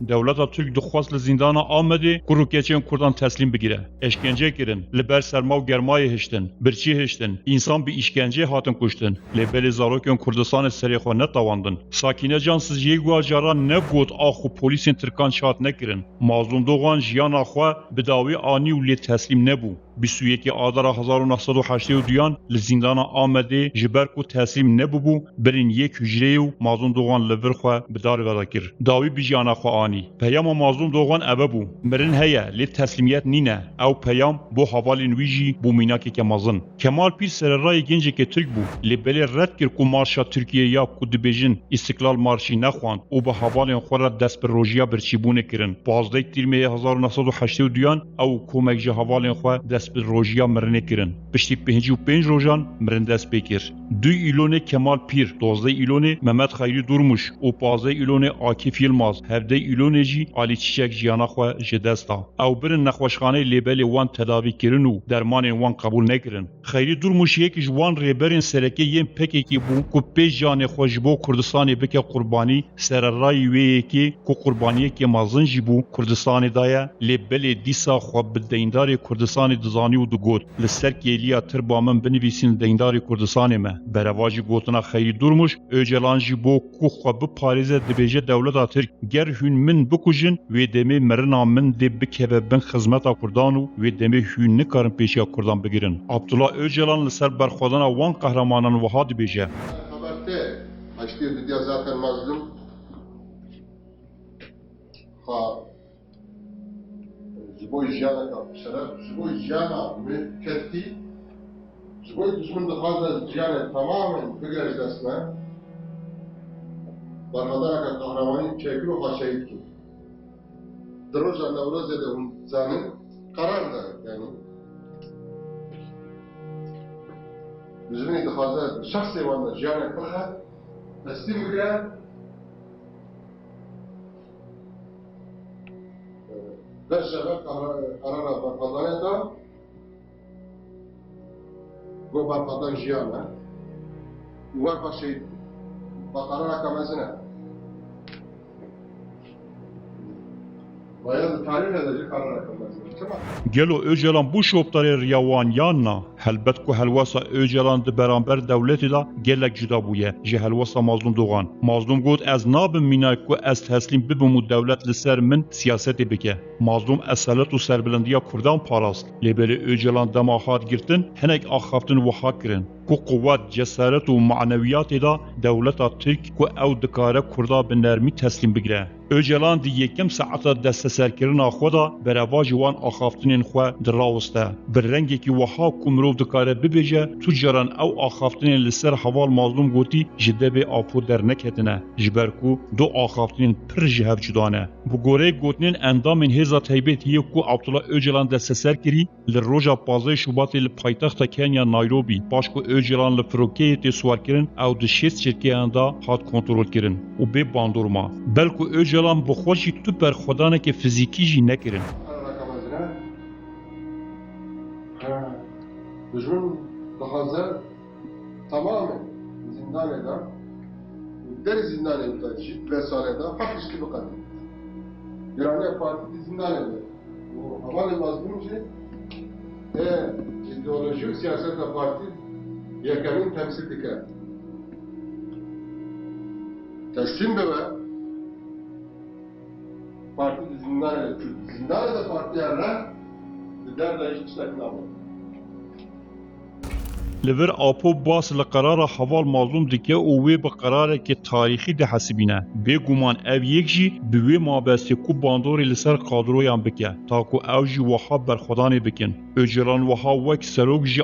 دولت ترک دخواست لزندان آمده کروکیچن کردان تسلیم بگیره اشکنجه کردن لبر سرما و گرمای هشتن برچی هشتن انسان به اشکنجه هاتن کشتن لبل زاروکن کردستان سریخو نتواندن ساکینه جانسز یگوا جارا نگوت آخو پلیسین ترکان شات نکرن مازلوم دوغان جیان آخوا بداوی آنی و لی تسلیم نبو 21 آذر 1982 لزندان آمده جبر کو تسلیم نبوبو برین یک هجره و مازلوم دوغان لور خو بدار ودا کر داوی بیجانا خو آنی پیام مازلوم دوغان ابو مرن هيا لی تسلیمیت نینه او پیام بو حوالین ویجی بو میناکی که مازن کمال پیر سر رای گنجی که ترک بو لی بلی رد کر کو مارشا ترکیه یا کو دبیجن استقلال مارشی نخواند او به حوالین خورا دست بر روژیا برچیبونه کرن 15 تیر 1982 او کومک جه حوالین خو دست به روژیا مرنه کرن پشتی 55 روزان مرن دست بکر 2 ایلون کمال پیر 12 ایلون محمد خیری دورموش او 15 ایلون عاکف یلماز 17 ایلون جی علی چیچک جیانا خو جدستا او برن نخوشخانه لیبل وان تداوی کرن و درمان وان قبول نکرن خیری دورموش یک جوان ریبرن سرکی یم پکی کی بو کو پیش جان خوشبو کردستان بک قربانی سر رای وی کی کو قربانی کی مازن جبو کردستان دایا لیبل دیسا خو بدیندار کردستان دزانی و دگوت لسر کیلیا تربامن بنویسین دیندار کردستان ما برواجی گوتنا خیری دورموش اوجلان جبو کو خو به پاریز دبیجه دولت ترک گر هون من بکوجن و دمه مرنا من د بکبه بن خدمت کردان و دمه هون نکارن پیشیا کردان بگیرن عبدالله اوجلان لسر برخودن وان قهرمانان وها دبیجه خبرته اشتی دیگه zaten mazlum زبوی جانا كابسرة زبوي جانا مكتي زبوي دشمن هذا جانا تماما بقرش دسمه برخدار كقهرماني çekiro haşayit ki Droja Nevroz'da zanın karar da yani bizim itihazı şahsi vanda jana kılha teslim bile Derşehir karara barfadane da go barfadan jiyana var başayı bakarara kamezine bayağı tarih edecek karara kamezine tamam گلو اوجلان بو شوبتار ریاوان یاننا هلبت کو هلواسا اوجلان د برانبر دولت دا گلک جدا بویه جه هلواسا مظلوم دوغان مظلوم گوت از ناب مینای کو از تسلیم ببمو دولت لسر من سیاست بکه مظلوم اصالت و سربلندیا کردان پاراست لبل اوجلان دماخات گرتن هنک آخافتن وحا کرن کو قوت جسارت و معنویات دا دولت ترک کو او دکاره کردا به نرمی تسلیم بگیره اوجلان دی یکم ساعت دست سرکرنا خدا برواج وان آخافتنین خو دراوسته بر رنگی کی وها کومرو دکاره ببیجه تجاران او آخافتنین لسر حوال مظلوم گوتی جده به آپو در نکتنه جبرکو دو آخافتنین پر جهب جدانه بو گوره گوتنین اندامین هزا تایبت هیو کو عبدالله اوجلان دست سرکری لروجا 15 شوبات لپایتخت کنیا نایروبی باشکو اوجلان لفروکیه تی سوار کرن او د شیست شرکیان دا هات کنترل کرن و به باندورما بلکو اوجلان بخوشی تو بر خدانه که فیزیکی جی نکرن Düşman daha tamamen zindaneda, deri zindaneda, vesairede hafif gibi kadın. İran'ya parti zindaneda. Bu havalı mazlum şey, ideolojik siyasete parti yakının temsil diker. Teslim bebe, parti zindaneda, zindaneda parti yerler, lider de hiç saklamıyor. لور آپو باس لقرار حوال مظلوم دیگه او وی به قراره که تاریخی ده حسبینه بگومان او یک جی بوی مابستی کو باندوری لسر قادرویان بکه تا کو او جی وحا برخودانی بکن اوجران وحا وک سروک جی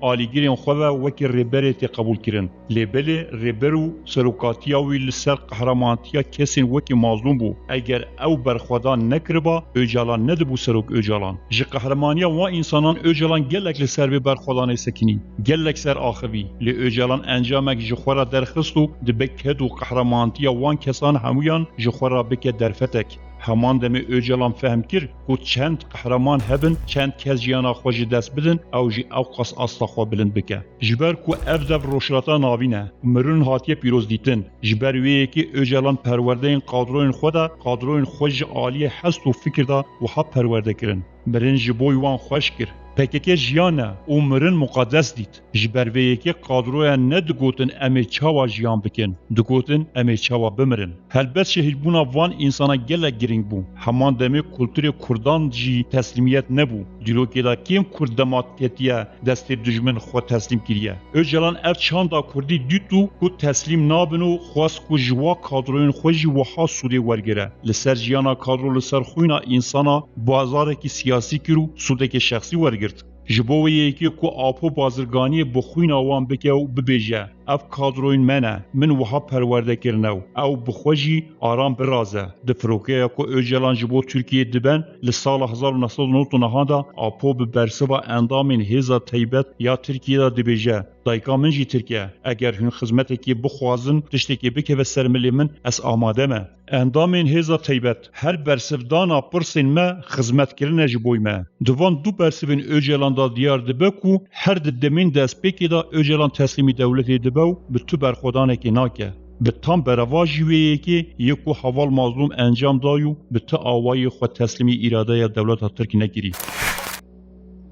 آلیگیرین خواه وک ریبری تی قبول کرن لیبل ریبرو سروکاتیا وی لسر قهرمانتیا کسین وک مظلوم بو اگر او برخودان نکربا اوجالان ندبو سروک اوجالان جی قهرمانیا و انسانان اوجالان گلک لسر بی برخودانی سکنی گلک سر آخوی لی اوجالان انجامک جخورا درخستو دبکد و قهرمانتیا وان کسان همویان جخورا بک درفتک همان دمی اوجلان فهم کرد که چند قهرمان هبن چند کس جیانا خوش دست بدن او جی او قص اصلا خوا بلند بکه جبر که افدف روشلاتا ناوینه مرون هاتیه پیروز دیتن جبر ویه که اوجلان پرورده قادروین خدا قادروین خوش عالی حس و فکر دا و ها پرورده کرن مرن جبوی وان خوش کرد پکه جیانه او مرن مقدس دید جبر ویه که قادرویا نه دگوتن امی چاوا جیان بکن دگوتن امی چاوا بمرن هلبت شهید بونا وان انسانا گله گرینگ بو همان دمی کلتور کردان جی تسلیمیت نبو دیلوکی دا کیم کرد دماتیتیه دست دجمن خود تسلیم کریه اوجلان اف چاندا کردی دیتو که تسلیم نابنو خواست که جوا قادروین خوشی وحا سوده ورگره لسر جیانا قادرو لسر خوینا انسانا بازاره کی سیاسی کرو سوده کی شخصی ورگرد جبوه یکی که آپو بازرگانی بخوین آوان بکه و ببیجه اف کادروین منه من وها پرورده کرنو او بخوشی آرام برازه دفروکه که اوجلان جبو ترکیه دبن لسال 1999 دا آپو ببرسه و اندامین هزا تیبت یا ترکیه دا دبیجه دایکا من جی ترکیه اگر هن خدمتی که بخوازن تشتکی بکه و سرملی من اس آماده ما اندامین هزا تیبت هر برسفدانا پرسین ما خدمت کرنه جبوی ما دوان دو برسفین اوجلان دا دیار دبکو هر دمین دست بکی دا اوجلان تسلیمی دولتی دبکو به تو برخودانه که ناکه به تام برواجی ویه که یکو حوال مظلوم انجام دایو به تو آوای خود تسلیمی اراده یا دولت ترکی نگیری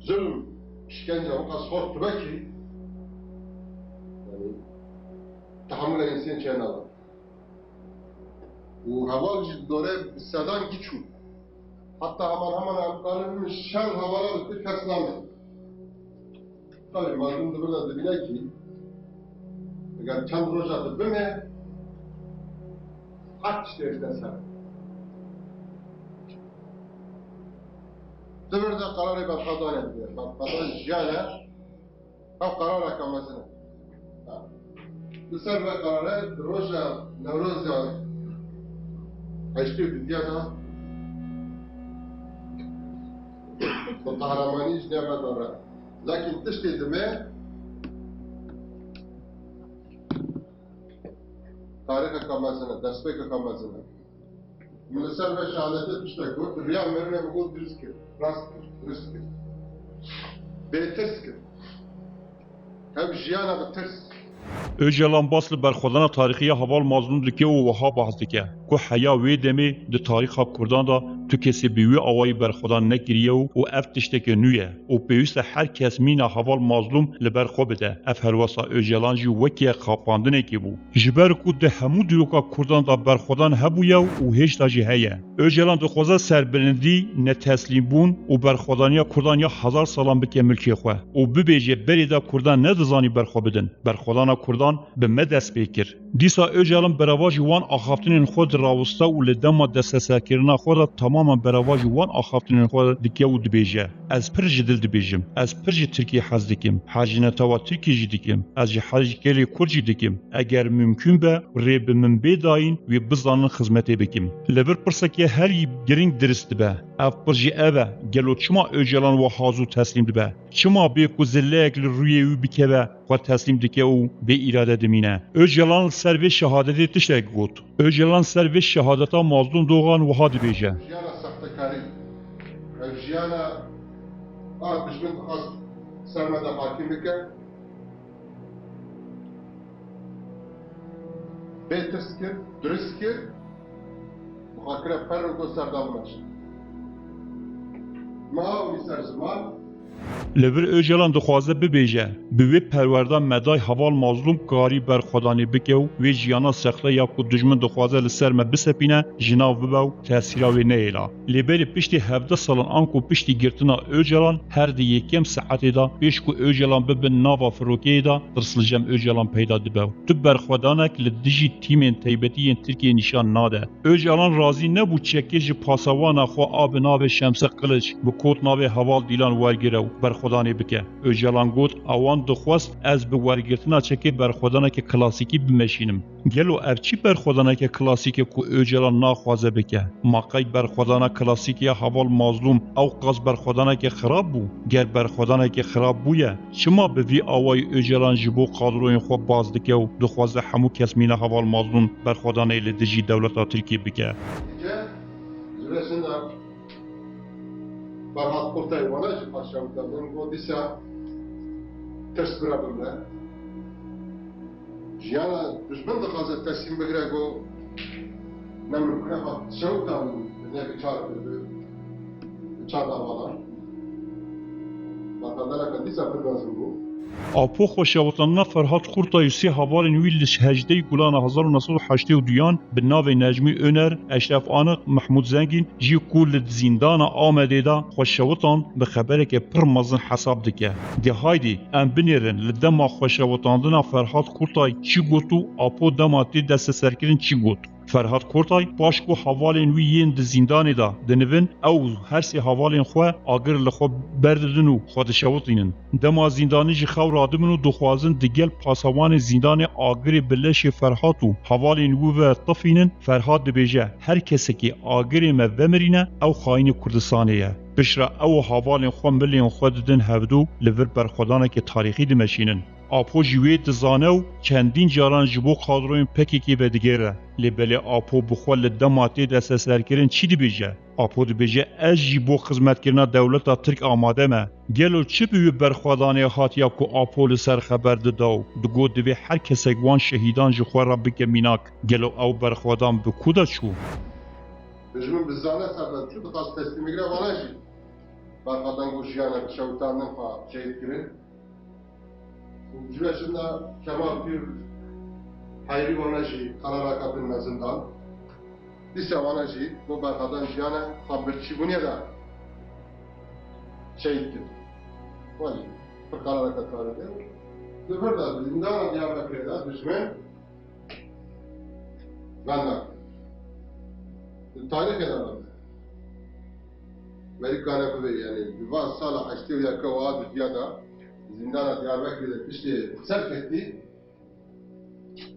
ظلم işkence o kadar korktu ki yani tahammül insan çenalı. Bu hava dore sadan geçu. Hatta hemen afganın şan havalar bir kaslandı. Tabii malum da burada bile ki eğer çand rojadı bime aç dersen sen. Zıvırda kararı ben kadan ediyor. Ben kadan jiyane hep karara kalmasını. Bu sefer kararı roja Nevruz yani. Eşki dünyada o kahramanı hiç nefret var. Lakin tıştı deme tarih kalmasını, destek kalmasını. Münesel ve şehadete tıştı. Rüya merine bu dürüstkir, rastkir, dürüstkir. Beterskir. Hem jiyana bir ters. اوجلان باس برخودان تاریخی حوال مظلوم دکه و وها بحث دکه که حیا وی دمی ده تاریخ کردان دا تو کسی بیوی آوای برخودان نگریه و افتشته که نویه و پیوست هر کس مینا حوال مظلوم لبرخو بده اف هرواسا اوجلان جی وکی خاپاندنه که بو جبر کو ده همو دروکا کردان دا برخودان هبویه و هیچ دا جی هیه اوجلان دو خوزه سربلندی نه تسلیم بون و برخودانیا کردان یا 1000 سالان بکه ملکی خواه و ببیجه بری دا کردان ندزانی برخو بدن برخودان کردان به مدس بیکر دیسا اوجلان برواج وان آخافتنین خود راوستا و لدما دست سرکرنا خود تماما برواج وان آخافتنین خود دکیه و دبیجه از پرج دل دبیجم از پرج ترکیه حز دکیم حاجینتا و ترکی جی دکیم از جی حاج گلی کرجی دکیم اگر ممکن به ریب من بیداین و بزانن خدمتی بکیم لبر پرسکی هر گرینگ درست به اف پرجی اوه گلو چما اوجلان و حازو تسلیم دبه چما به کوزلک روی و بکه و تسلیم دکه و به اراده دمینه اوجلان سر و شهادتی تشتک گوت اوجلان سر و شهادتا مظلوم دوغان و ها دبیجه جیانا سختکاری جیانا دشمن خواست سرمده حاکم بکن بهترس کرد درست کرد محاکره پر رو دو سردامونش ما و سر زمان لبر اوجلان دخوازه ببیجه به وی پروردان مدای حوال مظلوم کاری بر خدانی بکه و وی جیانا سخته یا که دجمن دخوازه لسر ما بسپینه جناو بباو تأثیراوی نیلا لبر پشتی 17 سالان آنکو پشتی گرتنا اوجلان هر دی یکم ساعتی دا پیش که اوجلان ببن ناوا فروکی دا درسل جم اوجلان پیدا دباو تو برخودانک لدجی تیمین تیبتی ترکیه نشان ناده اوجلان راضی نبود چکیج پاسوان خو آب ناو شمس قلج بکوت ناو حوال دیلان ورگیرو برخودانی بکه اوجلان گوت اوان دخواست از به ورگرتنا چکی برخودانه که کلاسیکی بمشینم گلو افچی برخودانه که کلاسیکی که اوجلان ناخوازه بکه ماقای برخودانه کلاسیکی حوال مظلوم او قاز برخودانه که خراب بو گر برخودانه که خراب بویه چما به وی آوای اوجلان جبو قادروین خو باز دکه و دخوازه همو کس مینه حوال مظلوم برخودانه لدجی دولت ترکیه بکه جلسنا برهات قرطي وانا جي قاشا وتابن وديسا تسبرا بملا جيانا دشمن دخازة تسليم بگرگو نمرکنه خط شوتا نبي چار چار دوالا بقدر كديسا بردازمو آپو خوشاوتاننا فرهاد قورتای سی هوالین ویلش هجده گلان 1982 به ناو نجمی اونر اشرف آنق محمود زنگین جی کول زندان آمده دا خوشاوتان به خبره که پر مزن حساب دکه دی هایدی ام بنیرن لدما خوشاوتاندنا فرهاد قورتای چی گوتو آپو دماتی دست سرکرین چی گوت فرهاد قورتای پاشکو حوالین وی ین د زندان دا دنوین او هر سی حوالین خو اگر لخو برددنو خود شوتینن دما زندانی جی خو رادمنو دخوازن دگل پاسوان زندان اگر بلش فرهادو حوالین و طفینن فرهاد دبیجه هر کسی که اگر مبمرینه او خاین کردستانیه بشرا او حوالین خو ملین خود دن هودو لور برخودانه که تاریخی دمشینن آپو جوی دزانو چندین جاران جبو قادروین پکی که بدگیره لبله آپو بخوال دماتی دست سرکرین چی دی بیجه؟ آپو دی بیجه از جبو خدمت کرنا دولتا ترک آماده ما گلو چی بیوی برخوادانه هاتیا که آپو لسر خبر داو دگو دوی هر کسگوان شهیدان جخوار را بگه میناک گلو او برخوادان بکودا چو؟ بجمون بزانه سردن چو دخواست تسلیمی گره وانا جی برخوادان گوشیانه بشوتان نفا شهید کرن جلسنا كمال bir hayri vanaji kararakatin mezinden disa vanaji bu barkadan jiyana haberçi bu niye da şehittir. Vali bir kararakat var idi. Zıfırda zindana Diyarbakır'da düşman benden. Tarih kenarında. Amerika'na kuvvet yani. Divan sala haçtiyor ya kavadı diyada زندان دیاربکر پشتی سر کتی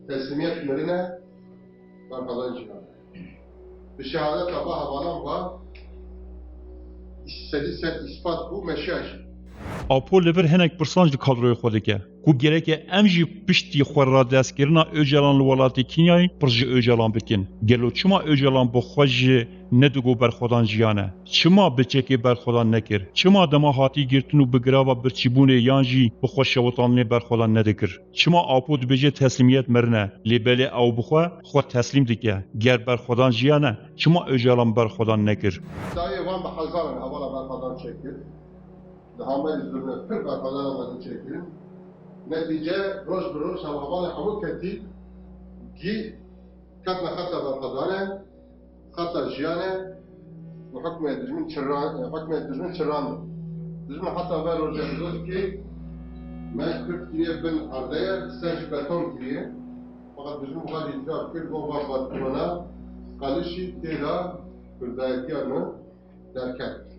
تسلیمیت مرینه بر قضای جنان به شهادت ابا حوالان و istediği set ispat bu meşaj. آپو لور هنک پرسانج کادروی خوده که کو گرکه امجی پشتی خور را دست کرنا اوجلان لولاتی کینیای پرج اوجلان بکن گلو چما اوجلان بخوش ندگو بر خودان جیانه چما بچکی بر خودان نکر چما دما هاتی گرتنو بگراوا برچیبونه یانجی بخوش شوطانه بر خودان ندکر چما آپو دبیجه تسلیمیت مرنه لیبله او بخوا خود تسلیم دکه گر بر خودان جیانه چما اوجلان بر خودان نکر دایی وان به حزارن حوالا بر خودان çekir. Hamel üzerine 40 arkadaşlarımızı çekelim. Netice roş bir roş havalı hamur ketti ki katna hatta barkadane hatta jiyane ve hükmet düzgün çırran düzgün hatta ver roş ki ben 40 kiliye ben ardaya staj beton kiliye fakat düzgün bu kadar itiraf ki bu var batmana kalışi tela kırdayeti yanı derken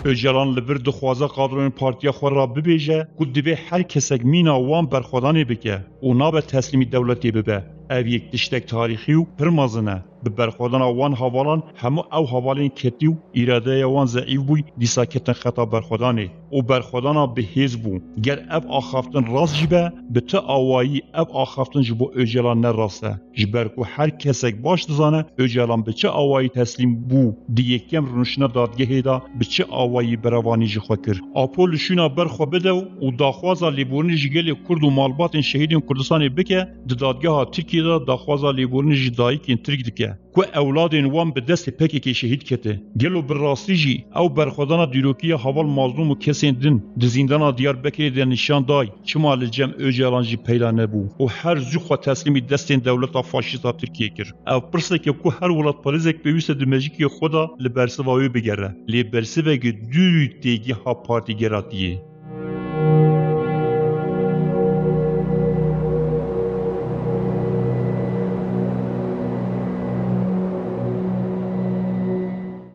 اوجلان لبر دخوازه قادرون پارتیا خور را ببیجه کود دوی هر کسک مینا وان برخودانی بکه و نابه تسلیمی دولتی ببه او یک تشتک تاریخی و پرمازنه به برخودان وان حوالان همو او حوالین کتی و ایراده وان ضعیف بوی دیسا کتن خطا برخودانی و برخودانا به هیز بو گر اب آخافتن راست جبه به تا آوایی اب آخافتن جبو اوجلان نراسته جبرکو هر کسک باش دزانه اوجلان به چه آوایی تسلیم بو دی یکم رونشنا دادگه دا به چه آوایی بروانی جخوا کر آپول شونا برخوا بده و داخوازا لیبورنی جگل کرد و مالبات شهیدین کردستان بکه دادگه ها ترکیه دا داخوازا لیبورنی جدایی که ترک دکه کو اولادین وان به دست پکی که شهید کته گلو براستی جی او برخودانا دیروکی حوال مظلوم و کسین دن دزیندانا دیار بکری در نشان دای چما لجم اوجلان جی پیدا نبو و هر زوخوا تسلیمی دستین دولتا فاشیستا ترکیه کر او پرسه که کو هر ولات پاریزک بیویست دمجیکی خدا لبرسواوی بگره لبرسواگی دوری تیگی ها پارتی گراتیه